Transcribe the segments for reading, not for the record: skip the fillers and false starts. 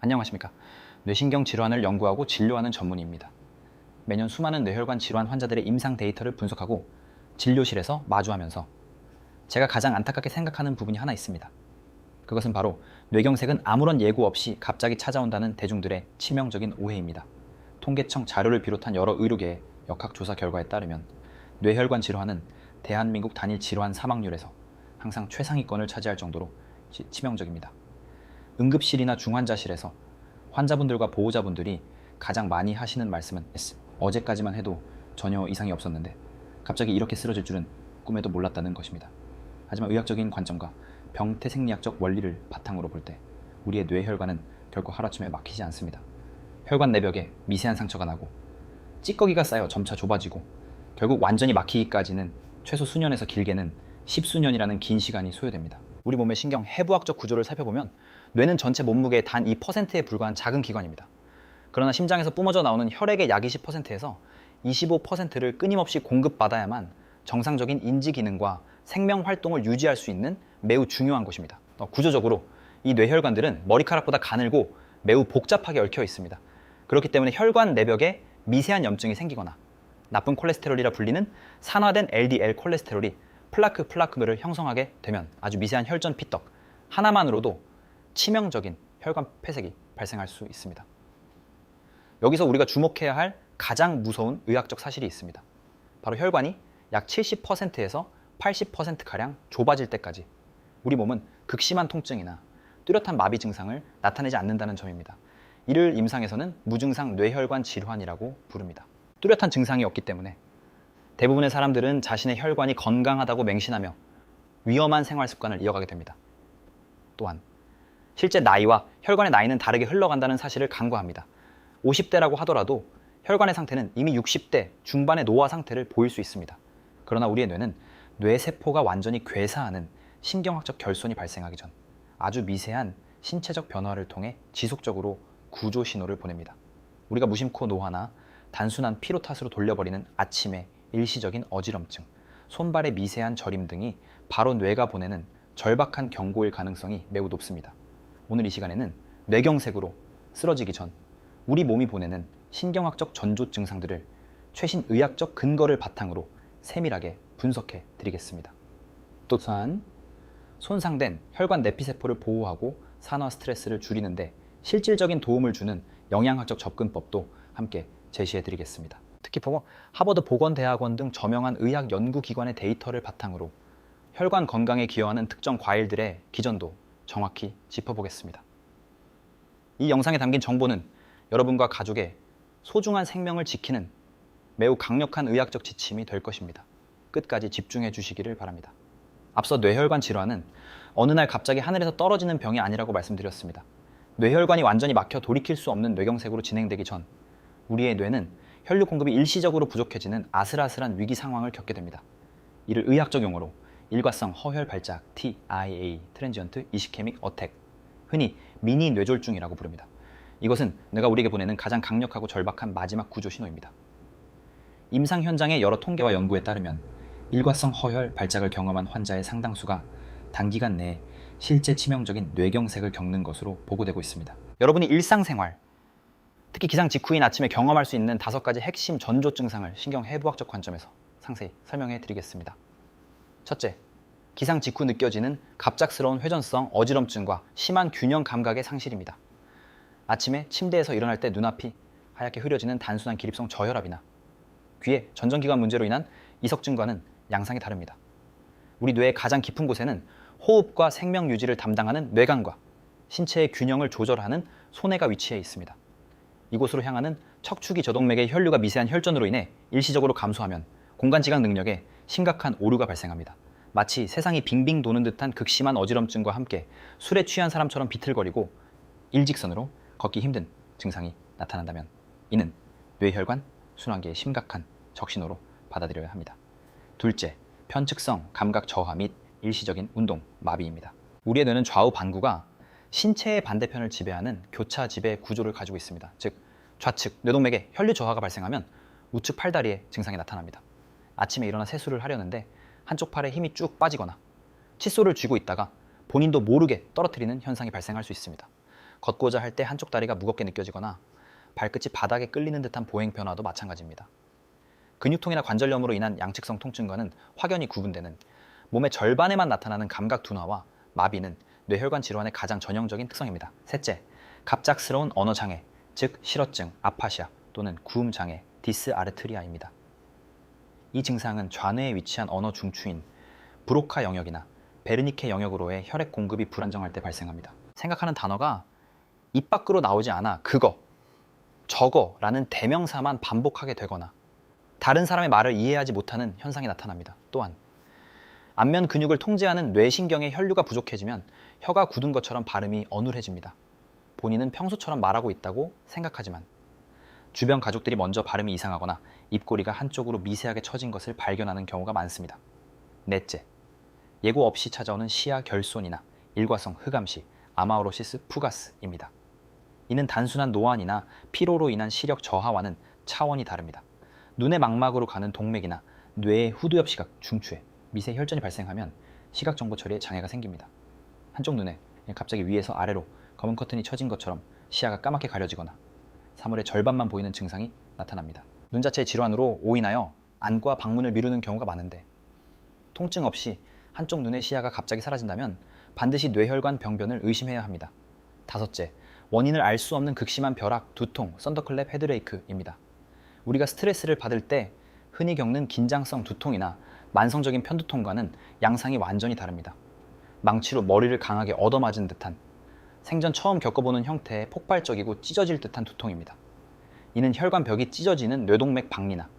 안녕하십니까. 뇌신경 질환을 연구하고 진료하는 전문의입니다. 매년 수많은 뇌혈관 질환 환자들의 임상 데이터를 분석하고 진료실에서 마주하면서 제가 가장 안타깝게 생각하는 부분이 하나 있습니다. 그것은 바로 뇌경색은 아무런 예고 없이 갑자기 찾아온다는 대중들의 치명적인 오해입니다. 통계청 자료를 비롯한 여러 의료계의 역학조사 결과에 따르면 뇌혈관 질환은 대한민국 단일 질환 사망률에서 항상 최상위권을 차지할 정도로 치명적입니다. 응급실이나 중환자실에서 환자분들과 보호자분들이 가장 많이 하시는 말씀은 어제까지만 해도 전혀 이상이 없었는데 갑자기 이렇게 쓰러질 줄은 꿈에도 몰랐다는 것입니다. 하지만 의학적인 관점과 병태생리학적 원리를 바탕으로 볼 때 우리의 뇌혈관은 결코 하루아침에 막히지 않습니다. 혈관 내벽에 미세한 상처가 나고 찌꺼기가 쌓여 점차 좁아지고 결국 완전히 막히기까지는 최소 수년에서 길게는 십수년이라는 긴 시간이 소요됩니다. 우리 몸의 신경 해부학적 구조를 살펴보면 뇌는 전체 몸무게의 단 2%에 불과한 작은 기관입니다. 그러나 심장에서 뿜어져 나오는 혈액의 약 20%에서 25%를 끊임없이 공급받아야만 정상적인 인지 기능과 생명 활동을 유지할 수 있는 매우 중요한 곳입니다. 구조적으로 이 뇌혈관들은 머리카락보다 가늘고 매우 복잡하게 얽혀 있습니다. 그렇기 때문에 혈관 내벽에 미세한 염증이 생기거나 나쁜 콜레스테롤이라 불리는 산화된 LDL 콜레스테롤이 플라크를 형성하게 되면 아주 미세한 혈전 피떡 하나만으로도 치명적인 혈관 폐색이 발생할 수 있습니다. 여기서 우리가 주목해야 할 가장 무서운 의학적 사실이 있습니다. 바로 혈관이 약 70%에서 80%가량 좁아질 때까지 우리 몸은 극심한 통증이나 뚜렷한 마비 증상을 나타내지 않는다는 점입니다. 이를 임상에서는 무증상 뇌혈관 질환이라고 부릅니다. 뚜렷한 증상이 없기 때문에 대부분의 사람들은 자신의 혈관이 건강하다고 맹신하며 위험한 생활 습관을 이어가게 됩니다. 또한 실제 나이와 혈관의 나이는 다르게 흘러간다는 사실을 간과합니다. 50대라고 하더라도 혈관의 상태는 이미 60대 중반의 노화 상태를 보일 수 있습니다. 그러나 우리의 뇌는 뇌세포가 완전히 괴사하는 신경학적 결손이 발생하기 전 아주 미세한 신체적 변화를 통해 지속적으로 구조 신호를 보냅니다. 우리가 무심코 노화나 단순한 피로 탓으로 돌려버리는 아침의 일시적인 어지럼증, 손발의 미세한 저림 등이 바로 뇌가 보내는 절박한 경고일 가능성이 매우 높습니다. 오늘 이 시간에는 뇌경색으로 쓰러지기 전 우리 몸이 보내는 신경학적 전조 증상들을 최신 의학적 근거를 바탕으로 세밀하게 분석해 드리겠습니다. 또한 손상된 혈관 내피세포를 보호하고 산화 스트레스를 줄이는데 실질적인 도움을 주는 영양학적 접근법도 함께 제시해 드리겠습니다. 특히 하버드 보건대학원 등 저명한 의학 연구기관의 데이터를 바탕으로 혈관 건강에 기여하는 특정 과일들의 기전도 정확히 짚어보겠습니다. 이 영상에 담긴 정보는 여러분과 가족의 소중한 생명을 지키는 매우 강력한 의학적 지침이 될 것입니다. 끝까지 집중해 주시기를 바랍니다. 앞서 뇌혈관 질환은 어느 날 갑자기 하늘에서 떨어지는 병이 아니라고 말씀드렸습니다. 뇌혈관이 완전히 막혀 돌이킬 수 없는 뇌경색으로 진행되기 전 우리의 뇌는 혈류 공급이 일시적으로 부족해지는 아슬아슬한 위기 상황을 겪게 됩니다. 이를 의학적 용어로 일과성 허혈 발작 TIA 트랜지언트 이시케믹 어택, 흔히 미니 뇌졸중이라고 부릅니다. 이것은 뇌가 우리에게 보내는 가장 강력하고 절박한 마지막 구조 신호입니다. 임상 현장의 여러 통계와 연구에 따르면 일과성 허혈 발작을 경험한 환자의 상당수가 단기간 내에 실제 치명적인 뇌경색을 겪는 것으로 보고되고 있습니다. 여러분이 일상생활, 특히 기상 직후인 아침에 경험할 수 있는 5가지 핵심 전조 증상을 신경해부학적 관점에서 상세히 설명해 드리겠습니다. 첫째, 기상 직후 느껴지는 갑작스러운 회전성 어지럼증과 심한 균형 감각의 상실입니다. 아침에 침대에서 일어날 때 눈앞이 하얗게 흐려지는 단순한 기립성 저혈압이나 귀의 전정기관 문제로 인한 이석증과는 양상이 다릅니다. 우리 뇌의 가장 깊은 곳에는 호흡과 생명 유지를 담당하는 뇌관과 신체의 균형을 조절하는 소뇌가 위치해 있습니다. 이곳으로 향하는 척추기 저동맥의 혈류가 미세한 혈전으로 인해 일시적으로 감소하면 공간지각 능력에 심각한 오류가 발생합니다. 마치 세상이 빙빙 도는 듯한 극심한 어지럼증과 함께 술에 취한 사람처럼 비틀거리고 일직선으로 걷기 힘든 증상이 나타난다면 이는 뇌혈관 순환계의 심각한 적신호로 받아들여야 합니다. 둘째, 편측성 감각 저하 및 일시적인 운동 마비입니다. 우리의 뇌는 좌우 반구가 신체의 반대편을 지배하는 교차 지배 구조를 가지고 있습니다. 즉 좌측 뇌동맥에 혈류 저하가 발생하면 우측 팔다리에 증상이 나타납니다. 아침에 일어나 세수를 하려는데 한쪽 팔에 힘이 쭉 빠지거나 칫솔을 쥐고 있다가 본인도 모르게 떨어뜨리는 현상이 발생할 수 있습니다. 걷고자 할 때 한쪽 다리가 무겁게 느껴지거나 발끝이 바닥에 끌리는 듯한 보행 변화도 마찬가지입니다. 근육통이나 관절염으로 인한 양측성 통증과는 확연히 구분되는 몸의 절반에만 나타나는 감각 둔화와 마비는 뇌혈관 질환의 가장 전형적인 특성입니다. 셋째, 갑작스러운 언어 장애, 즉 실어증, 아파시아 또는 구음 장애, 디스아르트리아입니다. 이 증상은 좌뇌에 위치한 언어 중추인 브로카 영역이나 베르니케 영역으로의 혈액 공급이 불안정할 때 발생합니다. 생각하는 단어가 입 밖으로 나오지 않아 그거, 저거라는 대명사만 반복하게 되거나 다른 사람의 말을 이해하지 못하는 현상이 나타납니다. 또한 안면 근육을 통제하는 뇌신경의 혈류가 부족해지면 혀가 굳은 것처럼 발음이 어눌해집니다. 본인은 평소처럼 말하고 있다고 생각하지만 주변 가족들이 먼저 발음이 이상하거나 입꼬리가 한쪽으로 미세하게 처진 것을 발견하는 경우가 많습니다. 넷째, 예고 없이 찾아오는 시야 결손이나 일과성 흑암시, 아마우로시스 푸가스입니다. 이는 단순한 노안이나 피로로 인한 시력 저하와는 차원이 다릅니다. 눈의 망막으로 가는 동맥이나 뇌의 후두엽 시각, 중추에 미세 혈전이 발생하면 시각 정보 처리에 장애가 생깁니다. 한쪽 눈에 갑자기 위에서 아래로 검은 커튼이 쳐진 것처럼 시야가 까맣게 가려지거나 사물의 절반만 보이는 증상이 나타납니다. 눈 자체의 질환으로 오인하여 안과 방문을 미루는 경우가 많은데 통증 없이 한쪽 눈의 시야가 갑자기 사라진다면 반드시 뇌혈관 병변을 의심해야 합니다. 다섯째, 원인을 알 수 없는 극심한 벼락, 두통, 썬더클랩 헤드레이크입니다. 우리가 스트레스를 받을 때 흔히 겪는 긴장성 두통이나 만성적인 편두통과는 양상이 완전히 다릅니다. 망치로 머리를 강하게 얻어맞은 듯한 생전 처음 겪어보는 형태의 폭발적이고 찢어질 듯한 두통입니다. 이는 혈관벽이 찢어지는 뇌동맥 박리나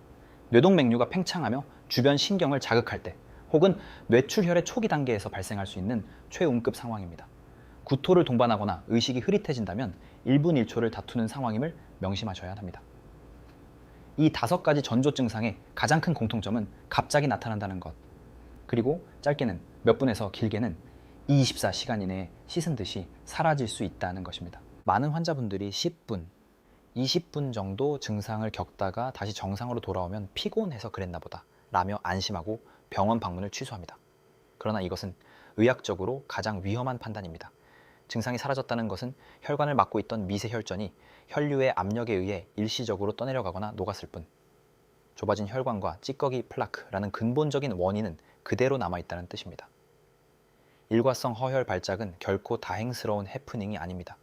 뇌동맥류가 팽창하며 주변 신경을 자극할 때 혹은 뇌출혈의 초기 단계에서 발생할 수 있는 최움급 상황입니다. 구토를 동반하거나 의식이 흐릿해진다면 1분 1초를 다투는 상황임을 명심하셔야 합니다. 이 5가지 전조 증상의 가장 큰 공통점은 갑자기 나타난다는 것, 그리고 짧게는 몇 분에서 길게는 24시간 이내에 씻은 듯이 사라질 수 있다는 것입니다. 많은 환자분들이 10분, 20분 정도 증상을 겪다가 다시 정상으로 돌아오면 피곤해서 그랬나 보다 라며 안심하고 병원 방문을 취소합니다. 그러나 이것은 의학적으로 가장 위험한 판단입니다. 증상이 사라졌다는 것은 혈관을 막고 있던 미세 혈전이 혈류의 압력에 의해 일시적으로 떠내려가거나 녹았을 뿐, 좁아진 혈관과 찌꺼기 플라크라는 근본적인 원인은 그대로 남아있다는 뜻입니다. 일과성 허혈 발작은 결코 다행스러운 해프닝이 아닙니다.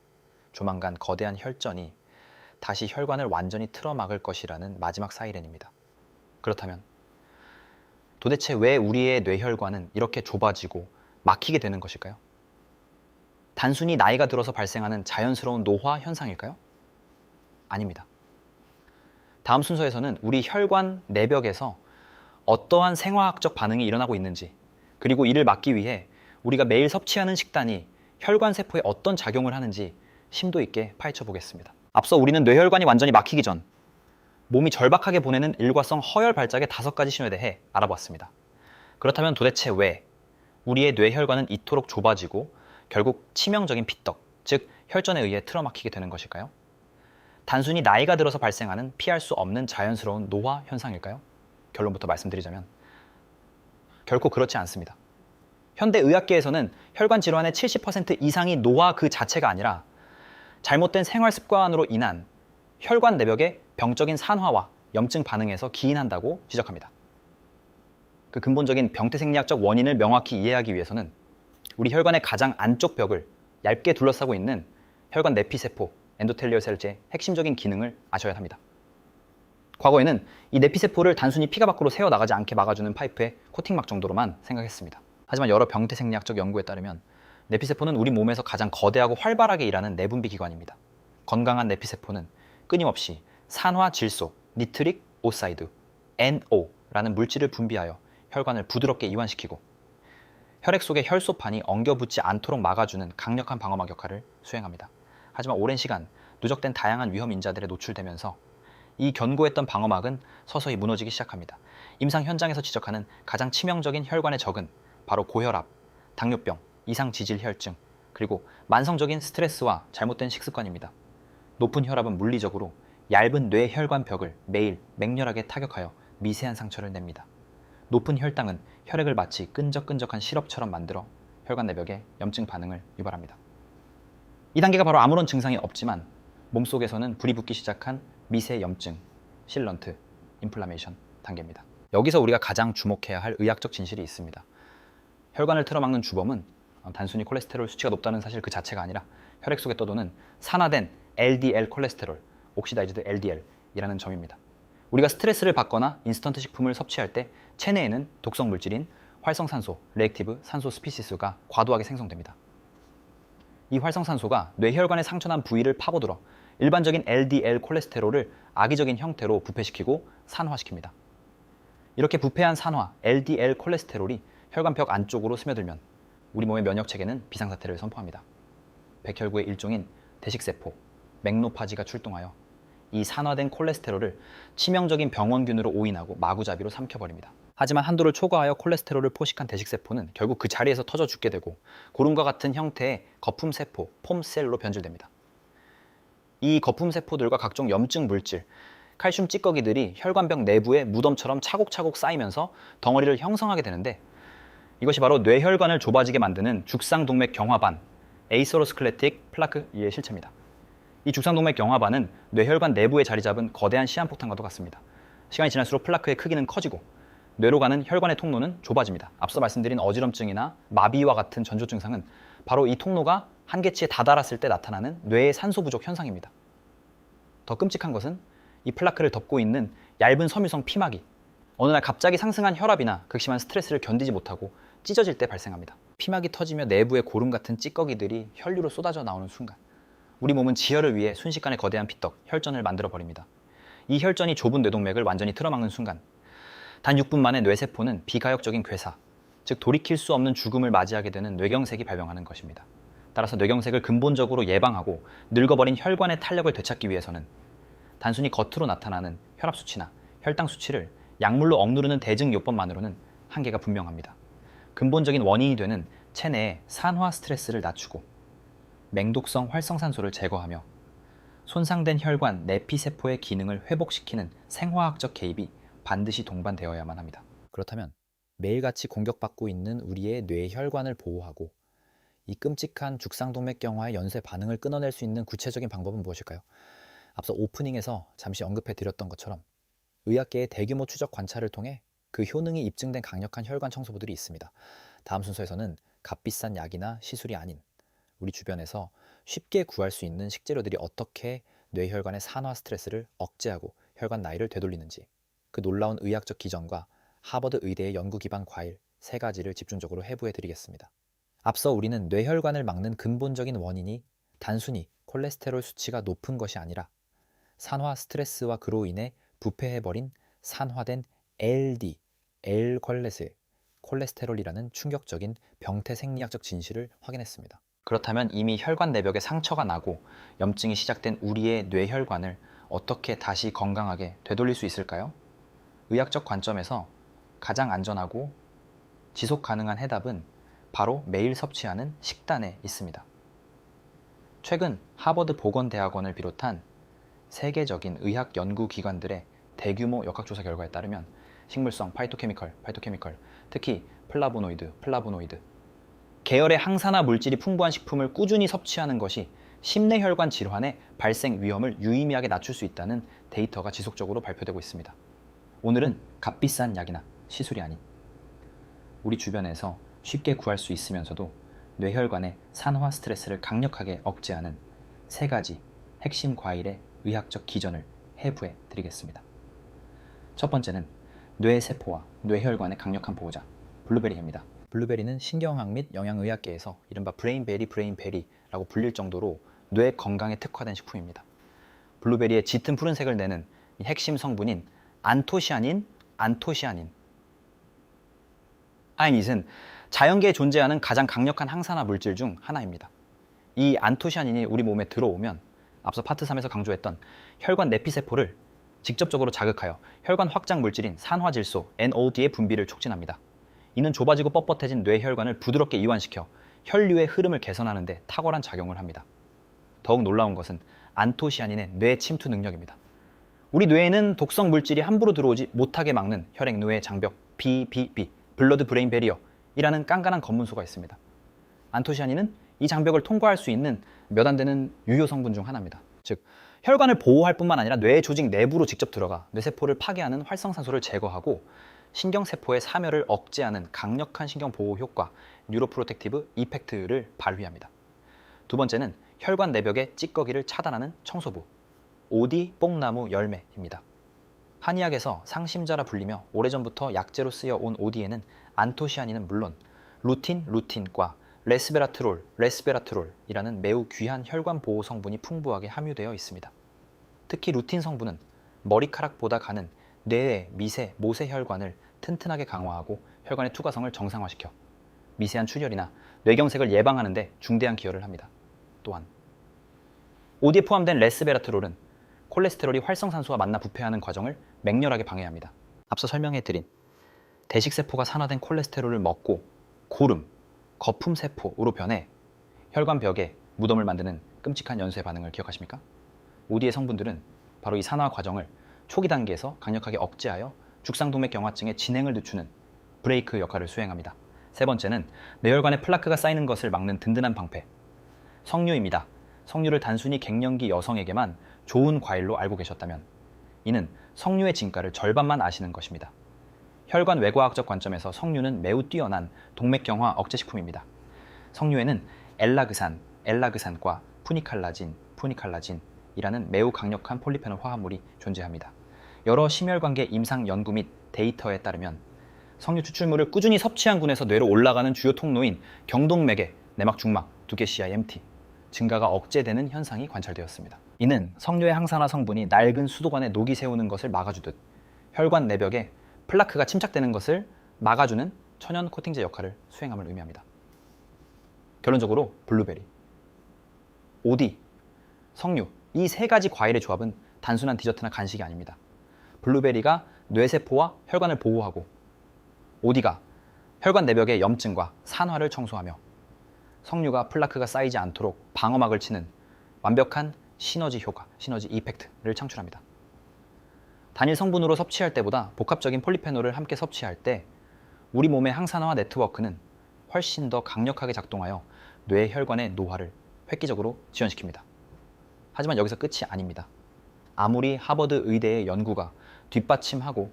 조만간 거대한 혈전이 다시 혈관을 완전히 틀어막을 것이라는 마지막 사이렌입니다. 그렇다면 도대체 왜 우리의 뇌혈관은 이렇게 좁아지고 막히게 되는 것일까요? 단순히 나이가 들어서 발생하는 자연스러운 노화 현상일까요? 아닙니다. 다음 순서에서는 우리 혈관 내벽에서 어떠한 생화학적 반응이 일어나고 있는지, 그리고 이를 막기 위해 우리가 매일 섭취하는 식단이 혈관 세포에 어떤 작용을 하는지 심도 있게 파헤쳐 보겠습니다. 앞서 우리는 뇌혈관이 완전히 막히기 전 몸이 절박하게 보내는 일과성 허혈 발작의 5가지 신호에 대해 알아보았습니다. 그렇다면 도대체 왜 우리의 뇌혈관은 이토록 좁아지고 결국 치명적인 피떡, 즉 혈전에 의해 틀어막히게 되는 것일까요? 단순히 나이가 들어서 발생하는 피할 수 없는 자연스러운 노화 현상일까요? 결론부터 말씀드리자면 결코 그렇지 않습니다. 현대 의학계에서는 혈관 질환의 70% 이상이 노화 그 자체가 아니라 잘못된 생활 습관으로 인한 혈관 내벽의 병적인 산화와 염증 반응에서 기인한다고 지적합니다. 그 근본적인 병태생리학적 원인을 명확히 이해하기 위해서는 우리 혈관의 가장 안쪽 벽을 얇게 둘러싸고 있는 혈관 내피세포, 엔도텔리얼 셀의 핵심적인 기능을 아셔야 합니다. 과거에는 이 내피세포를 단순히 피가 밖으로 새어나가지 않게 막아주는 파이프의 코팅막 정도로만 생각했습니다. 하지만 여러 병태생리학적 연구에 따르면 내피세포는 우리 몸에서 가장 거대하고 활발하게 일하는 내분비 기관입니다. 건강한 내피세포는 끊임없이 산화질소, 니트릭 오사이드, NO라는 물질을 분비하여 혈관을 부드럽게 이완시키고 혈액 속의 혈소판이 엉겨붙지 않도록 막아주는 강력한 방어막 역할을 수행합니다. 하지만 오랜 시간 누적된 다양한 위험 인자들에 노출되면서 이 견고했던 방어막은 서서히 무너지기 시작합니다. 임상 현장에서 지적하는 가장 치명적인 혈관의 적은 바로 고혈압, 당뇨병, 이상 지질 혈증, 그리고 만성적인 스트레스와 잘못된 식습관입니다. 높은 혈압은 물리적으로 얇은 뇌혈관 벽을 매일 맹렬하게 타격하여 미세한 상처를 냅니다. 높은 혈당은 혈액을 마치 끈적끈적한 시럽처럼 만들어 혈관 내벽에 염증 반응을 유발합니다. 이 단계가 바로 아무런 증상이 없지만 몸속에서는 불이 붙기 시작한 미세 염증, 실런트, 인플라메이션 단계입니다. 여기서 우리가 가장 주목해야 할 의학적 진실이 있습니다. 혈관을 틀어막는 주범은 단순히 콜레스테롤 수치가 높다는 사실 그 자체가 아니라 혈액 속에 떠도는 산화된 LDL 콜레스테롤, 옥시다이즈드 LDL이라는 점입니다. 우리가 스트레스를 받거나 인스턴트 식품을 섭취할 때 체내에는 독성 물질인 활성산소, 레액티브 산소 스피시스가 과도하게 생성됩니다. 이 활성산소가 뇌혈관에 상처난 부위를 파고들어 일반적인 LDL 콜레스테롤을 악의적인 형태로 부패시키고 산화시킵니다. 이렇게 부패한 산화, LDL 콜레스테롤이 혈관벽 안쪽으로 스며들면 우리 몸의 면역체계는 비상사태를 선포합니다. 백혈구의 일종인 대식세포, 맥노파지가 출동하여 이 산화된 콜레스테롤을 치명적인 병원균으로 오인하고 마구잡이로 삼켜버립니다. 하지만 한도를 초과하여 콜레스테롤을 포식한 대식세포는 결국 그 자리에서 터져 죽게 되고 고름과 같은 형태의 거품세포, 폼셀로 변질됩니다. 이 거품세포들과 각종 염증 물질, 칼슘 찌꺼기들이 혈관벽 내부에 무덤처럼 차곡차곡 쌓이면서 덩어리를 형성하게 되는데 이것이 바로 뇌혈관을 좁아지게 만드는 죽상동맥 경화반, 에이서로스클레틱 플라크의 실체입니다. 이 죽상동맥 경화반은 뇌혈관 내부에 자리 잡은 거대한 시한폭탄과도 같습니다. 시간이 지날수록 플라크의 크기는 커지고 뇌로 가는 혈관의 통로는 좁아집니다. 앞서 말씀드린 어지럼증이나 마비와 같은 전조 증상은 바로 이 통로가 한계치에 다다랐을 때 나타나는 뇌의 산소 부족 현상입니다. 더 끔찍한 것은 이 플라크를 덮고 있는 얇은 섬유성 피막이 어느 날 갑자기 상승한 혈압이나 극심한 스트레스를 견디지 못하고 찢어질 때 발생합니다. 피막이 터지며 내부의 고름 같은 찌꺼기들이 혈류로 쏟아져 나오는 순간 우리 몸은 지혈을 위해 순식간에 거대한 피떡, 혈전을 만들어 버립니다. 이 혈전이 좁은 뇌동맥을 완전히 틀어막는 순간 단 6분 만에 뇌세포는 비가역적인 괴사, 즉 돌이킬 수 없는 죽음을 맞이하게 되는 뇌경색이 발병하는 것입니다. 따라서 뇌경색을 근본적으로 예방하고 늙어버린 혈관의 탄력을 되찾기 위해서는 단순히 겉으로 나타나는 혈압 수치나 혈당 수치를 약물로 억누르는 대증요법만으로는 한계가 분명합니다. 근본적인 원인이 되는 체내의 산화 스트레스를 낮추고 맹독성 활성산소를 제거하며 손상된 혈관 내피세포의 기능을 회복시키는 생화학적 개입이 반드시 동반되어야만 합니다. 그렇다면 매일같이 공격받고 있는 우리의 뇌혈관을 보호하고 이 끔찍한 죽상동맥경화의 연쇄 반응을 끊어낼 수 있는 구체적인 방법은 무엇일까요? 앞서 오프닝에서 잠시 언급해 드렸던 것처럼 의학계의 대규모 추적 관찰을 통해 그 효능이 입증된 강력한 혈관 청소부들이 있습니다. 다음 순서에서는 값비싼 약이나 시술이 아닌 우리 주변에서 쉽게 구할 수 있는 식재료들이 어떻게 뇌혈관의 산화 스트레스를 억제하고 혈관 나이를 되돌리는지 그 놀라운 의학적 기전과 하버드 의대의 연구 기반 과일 3가지를 집중적으로 해부해 드리겠습니다. 앞서 우리는 뇌혈관을 막는 근본적인 원인이 단순히 콜레스테롤 수치가 높은 것이 아니라 산화 스트레스와 그로 인해 부패해버린 산화된 LD, 콜레스테롤이라는 충격적인 병태 생리학적 진실을 확인했습니다. 그렇다면 이미 혈관 내벽에 상처가 나고 염증이 시작된 우리의 뇌혈관을 어떻게 다시 건강하게 되돌릴 수 있을까요? 의학적 관점에서 가장 안전하고 지속 가능한 해답은 바로 매일 섭취하는 식단에 있습니다. 최근 하버드 보건대학원을 비롯한 세계적인 의학 연구기관들의 대규모 역학조사 결과에 따르면 식물성 파이토케미컬, 특히 플라보노이드, 계열의 항산화 물질이 풍부한 식품을 꾸준히 섭취하는 것이 심내혈관 질환의 발생 위험을 유의미하게 낮출 수 있다는 데이터가 지속적으로 발표되고 있습니다. 오늘은 값비싼 약이나 시술이 아닌 우리 주변에서 쉽게 구할 수 있으면서도 뇌혈관의 산화 스트레스를 강력하게 억제하는 3가지 핵심 과일의 의학적 기전을 해부해 드리겠습니다. 첫 번째는 뇌세포와 뇌혈관의 강력한 보호자 블루베리입니다. 블루베리는 신경학 및 영양의학계에서 이른바 브레인베리라고 불릴 정도로 뇌 건강에 특화된 식품입니다. 블루베리의 짙은 푸른색을 내는 이 핵심 성분인 안토시아닌은 자연계에 존재하는 가장 강력한 항산화 물질 중 하나입니다. 이 안토시아닌이 우리 몸에 들어오면 앞서 파트 3에서 강조했던 혈관 내피세포를 직접적으로 자극하여 혈관 확장 물질인 산화질소 NOD의 분비를 촉진합니다. 이는 좁아지고 뻣뻣해진 뇌혈관을 부드럽게 이완시켜 혈류의 흐름을 개선하는 데 탁월한 작용을 합니다. 더욱 놀라운 것은 안토시아닌의 뇌 침투 능력입니다. 우리 뇌에는 독성 물질이 함부로 들어오지 못하게 막는 혈액-뇌 장벽 BBB, 블러드 브레인 베리어이라는 깐깐한 검문소가 있습니다. 안토시아닌은 이 장벽을 통과할 수 있는 몇 안 되는 유효 성분 중 하나입니다. 즉, 혈관을 보호할 뿐만 아니라 뇌 조직 내부로 직접 들어가 뇌세포를 파괴하는 활성산소를 제거하고 신경세포의 사멸을 억제하는 강력한 신경보호 효과, 뉴로프로텍티브 이펙트를 발휘합니다. 두 번째는 혈관 내벽의 찌꺼기를 차단하는 청소부, 오디 뽕나무 열매입니다. 한의학에서 상심자라 불리며 오래전부터 약재로 쓰여온 오디에는 안토시아닌은 물론 루틴과 레스베라트롤이라는 매우 귀한 혈관 보호 성분이 풍부하게 함유되어 있습니다. 특히 루틴 성분은 머리카락보다 가는 뇌의 미세, 모세혈관을 튼튼하게 강화하고 혈관의 투과성을 정상화시켜 미세한 출혈이나 뇌경색을 예방하는 데 중대한 기여를 합니다. 또한 오디에 포함된 레스베라트롤은 콜레스테롤이 활성산소와 만나 부패하는 과정을 맹렬하게 방해합니다. 앞서 설명해드린 대식세포가 산화된 콜레스테롤을 먹고 고름, 거품세포로 변해 혈관벽에 무덤을 만드는 끔찍한 연쇄 반응을 기억하십니까? 오디의 성분들은 바로 이 산화 과정을 초기 단계에서 강력하게 억제하여 죽상동맥경화증의 진행을 늦추는 브레이크 역할을 수행합니다. 세 번째는 뇌혈관에 플라크가 쌓이는 것을 막는 든든한 방패, 석류입니다. 석류를 단순히 갱년기 여성에게만 좋은 과일로 알고 계셨다면 이는 석류의 진가를 절반만 아시는 것입니다. 혈관 외과학적 관점에서 석류는 매우 뛰어난 동맥경화 억제식품입니다. 석류에는 엘라그산과 푸니칼라진이라는 매우 강력한 폴리페놀 화합물이 존재합니다. 여러 심혈관계 임상 연구 및 데이터에 따르면 석류 추출물을 꾸준히 섭취한 군에서 뇌로 올라가는 주요 통로인 경동맥의 내막 중막, 두개CIMT 증가가 억제되는 현상이 관찰되었습니다. 이는 석류의 항산화 성분이 낡은 수도관에 녹이 세우는 것을 막아주듯 혈관 내벽에 플라크가 침착되는 것을 막아주는 천연 코팅제 역할을 수행함을 의미합니다. 결론적으로 블루베리, 오디, 석류 이 세 가지 과일의 조합은 단순한 디저트나 간식이 아닙니다. 블루베리가 뇌세포와 혈관을 보호하고 오디가 혈관 내벽의 염증과 산화를 청소하며 석류가 플라크가 쌓이지 않도록 방어막을 치는 완벽한 시너지 효과, 시너지 이펙트를 창출합니다. 단일 성분으로 섭취할 때보다 복합적인 폴리페놀을 함께 섭취할 때 우리 몸의 항산화 네트워크는 훨씬 더 강력하게 작동하여 뇌 혈관의 노화를 획기적으로 지연시킵니다. 하지만 여기서 끝이 아닙니다. 아무리 하버드 의대의 연구가 뒷받침하고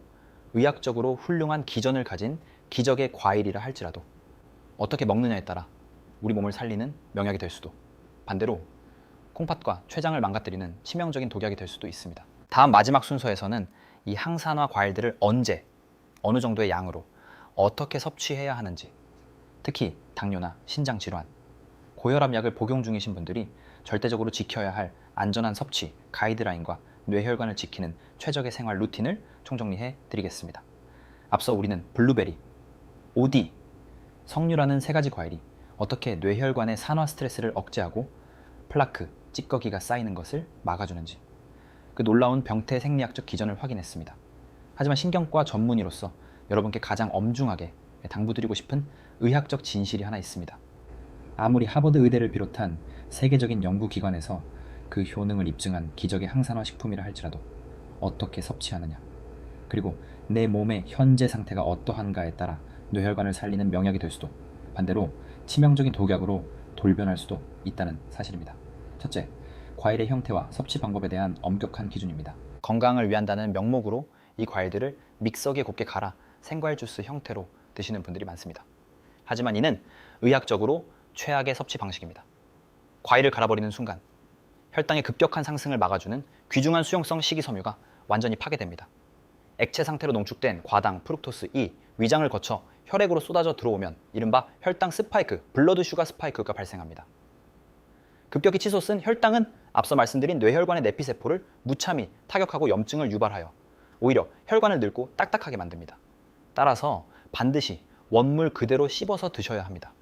의학적으로 훌륭한 기전을 가진 기적의 과일이라 할지라도 어떻게 먹느냐에 따라 우리 몸을 살리는 명약이 될 수도, 반대로 콩팥과 췌장을 망가뜨리는 치명적인 독약이 될 수도 있습니다. 다음 마지막 순서에서는 이 항산화 과일들을 언제, 어느 정도의 양으로 어떻게 섭취해야 하는지, 특히 당뇨나 신장질환, 고혈압약을 복용 중이신 분들이 절대적으로 지켜야 할 안전한 섭취 가이드라인과 뇌혈관을 지키는 최적의 생활 루틴을 총정리해 드리겠습니다. 앞서 우리는 블루베리, 오디, 석류라는 세 가지 과일이 어떻게 뇌혈관의 산화 스트레스를 억제하고 플라크, 찌꺼기가 쌓이는 것을 막아주는지 그 놀라운 병태 생리학적 기전을 확인했습니다. 하지만 신경과 전문의로서 여러분께 가장 엄중하게 당부드리고 싶은 의학적 진실이 하나 있습니다. 아무리 하버드 의대를 비롯한 세계적인 연구기관에서 그 효능을 입증한 기적의 항산화 식품이라 할지라도 어떻게 섭취하느냐, 그리고 내 몸의 현재 상태가 어떠한가에 따라 뇌혈관을 살리는 명약이 될 수도, 반대로 치명적인 독약으로 돌변할 수도 있다는 사실입니다. 첫째, 과일의 형태와 섭취 방법에 대한 엄격한 기준입니다. 건강을 위한다는 명목으로 이 과일들을 믹서기에 곱게 갈아 생과일 주스 형태로 드시는 분들이 많습니다. 하지만 이는 의학적으로 최악의 섭취 방식입니다. 과일을 갈아버리는 순간 혈당의 급격한 상승을 막아주는 귀중한 수용성 식이섬유가 완전히 파괴됩니다. 액체 상태로 농축된 과당, 프룩토스 2, 위장을 거쳐 혈액으로 쏟아져 들어오면 이른바 혈당 스파이크, 블러드 슈가 스파이크가 발생합니다. 급격히 치솟은 혈당은 앞서 말씀드린 뇌혈관의 내피세포를 무참히 타격하고 염증을 유발하여 오히려 혈관을 늙고 딱딱하게 만듭니다. 따라서 반드시 원물 그대로 씹어서 드셔야 합니다.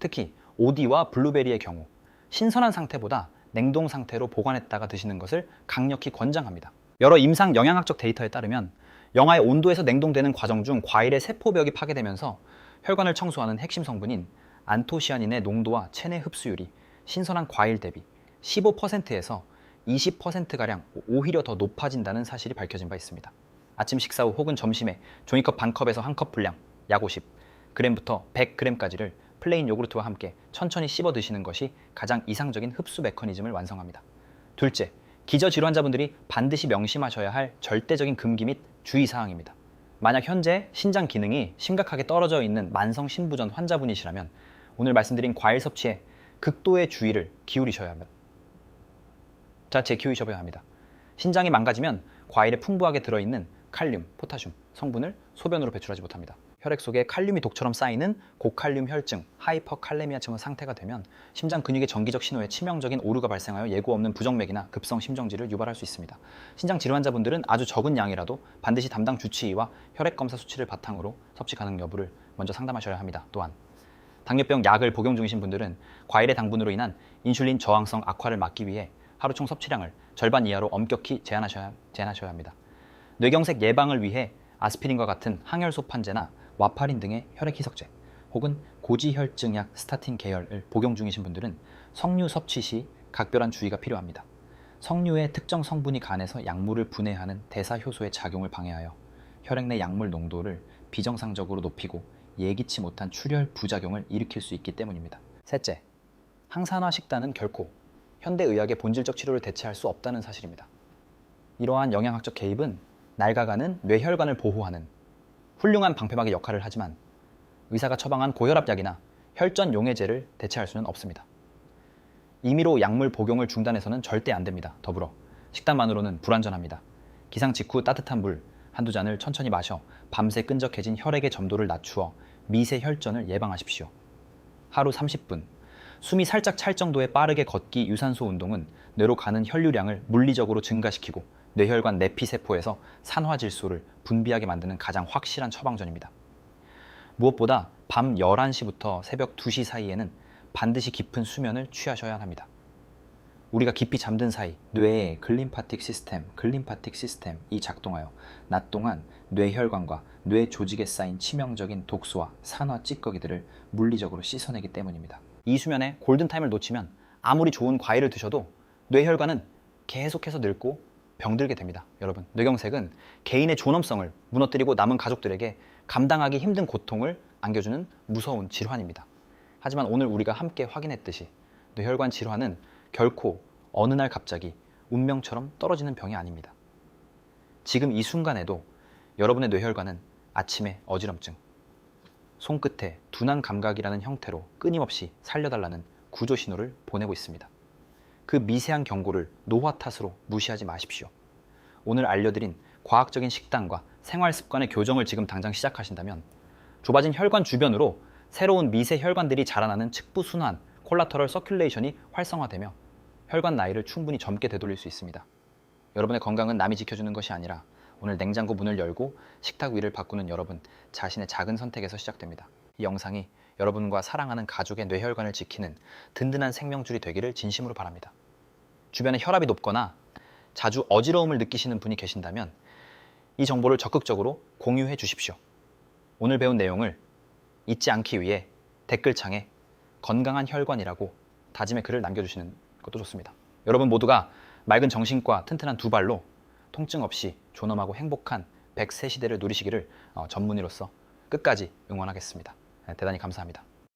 특히 오디와 블루베리의 경우 신선한 상태보다 냉동 상태로 보관했다가 드시는 것을 강력히 권장합니다. 여러 임상 영양학적 데이터에 따르면 영하의 온도에서 냉동되는 과정 중 과일의 세포벽이 파괴되면서 혈관을 청소하는 핵심 성분인 안토시아닌의 농도와 체내 흡수율이 신선한 과일 대비 15%에서 20%가량 오히려 더 높아진다는 사실이 밝혀진 바 있습니다. 아침 식사 후 혹은 점심에 종이컵 반컵에서 한 컵 분량 약 50g부터 100g까지를 플레인 요구르트와 함께 천천히 씹어 드시는 것이 가장 이상적인 흡수 메커니즘을 완성합니다. 둘째, 기저질환자분들이 반드시 명심하셔야 할 절대적인 금기 및 주의사항입니다. 만약 현재 신장 기능이 심각하게 떨어져 있는 만성 신부전 환자분이시라면 오늘 말씀드린 과일 섭취에 극도의 주의를 기울이셔야 합니다. 신장이 망가지면 과일에 풍부하게 들어있는 칼륨, 포타슘 성분을 소변으로 배출하지 못합니다. 혈액 속에 칼륨이 독처럼 쌓이는 고칼륨 혈증, 하이퍼칼레미아증의 상태가 되면 심장 근육의 정기적 신호에 치명적인 오류가 발생하여 예고 없는 부정맥이나 급성 심정지를 유발할 수 있습니다. 신장 질환자분들은 아주 적은 양이라도 반드시 담당 주치의와 혈액 검사 수치를 바탕으로 섭취 가능 여부를 먼저 상담하셔야 합니다. 또한 당뇨병 약을 복용 중이신 분들은 과일의 당분으로 인한 인슐린 저항성 악화를 막기 위해 하루 총 섭취량을 절반 이하로 엄격히 제한하셔야 합니다. 뇌경색 예방을 위해 아스피린과 같은 항혈소판제나 와파린 등의 혈액 희석제 혹은 고지혈증약 스타틴 계열을 복용 중이신 분들은 석류 섭취 시 각별한 주의가 필요합니다. 석류의 특정 성분이 간에서 약물을 분해하는 대사효소의 작용을 방해하여 혈액 내 약물 농도를 비정상적으로 높이고 예기치 못한 출혈 부작용을 일으킬 수 있기 때문입니다. 셋째, 항산화 식단은 결코 현대의학의 본질적 치료를 대체할 수 없다는 사실입니다. 이러한 영양학적 개입은 낡아가는 뇌혈관을 보호하는 훌륭한 방패막의 역할을 하지만 의사가 처방한 고혈압약이나 혈전 용해제를 대체할 수는 없습니다. 임의로 약물 복용을 중단해서는 절대 안 됩니다. 더불어 식단만으로는 불완전합니다. 기상 직후 따뜻한 물 한두 잔을 천천히 마셔 밤새 끈적해진 혈액의 점도를 낮추어 미세 혈전을 예방하십시오. 하루 30분, 숨이 살짝 찰 정도의 빠르게 걷기 유산소 운동은 뇌로 가는 혈류량을 물리적으로 증가시키고 뇌혈관 내피세포에서 산화질소를 분비하게 만드는 가장 확실한 처방전입니다. 무엇보다 밤 11시부터 새벽 2시 사이에는 반드시 깊은 수면을 취하셔야 합니다. 우리가 깊이 잠든 사이 뇌의 글림파틱 시스템이 작동하여 낮 동안 뇌혈관과 뇌 조직에 쌓인 치명적인 독소와 산화 찌꺼기들을 물리적으로 씻어내기 때문입니다. 이 수면에 골든타임을 놓치면 아무리 좋은 과일을 드셔도 뇌혈관은 계속해서 늙고 병들게 됩니다. 여러분, 뇌경색은 개인의 존엄성을 무너뜨리고 남은 가족들에게 감당하기 힘든 고통을 안겨주는 무서운 질환입니다. 하지만 오늘 우리가 함께 확인했듯이 뇌혈관 질환은 결코 어느 날 갑자기 운명처럼 떨어지는 병이 아닙니다. 지금 이 순간에도 여러분의 뇌혈관은 아침에 어지럼증, 손끝에 둔한 감각이라는 형태로 끊임없이 살려달라는 구조 신호를 보내고 있습니다. 그 미세한 경고를 노화 탓으로 무시하지 마십시오. 오늘 알려드린 과학적인 식단과 생활 습관의 교정을 지금 당장 시작하신다면 좁아진 혈관 주변으로 새로운 미세 혈관들이 자라나는 측부순환, 콜라터럴 서큘레이션이 활성화되며 혈관 나이를 충분히 젊게 되돌릴 수 있습니다. 여러분의 건강은 남이 지켜주는 것이 아니라 오늘 냉장고 문을 열고 식탁 위를 바꾸는 여러분 자신의 작은 선택에서 시작됩니다. 이 영상이 여러분과 사랑하는 가족의 뇌혈관을 지키는 든든한 생명줄이 되기를 진심으로 바랍니다. 주변에 혈압이 높거나 자주 어지러움을 느끼시는 분이 계신다면 이 정보를 적극적으로 공유해 주십시오. 오늘 배운 내용을 잊지 않기 위해 댓글창에 건강한 혈관이라고 다짐의 글을 남겨주시는 것도 좋습니다. 여러분 모두가 맑은 정신과 튼튼한 두 발로 통증 없이 존엄하고 행복한 100세 시대를 누리시기를 전문의로서 끝까지 응원하겠습니다. 대단히 감사합니다.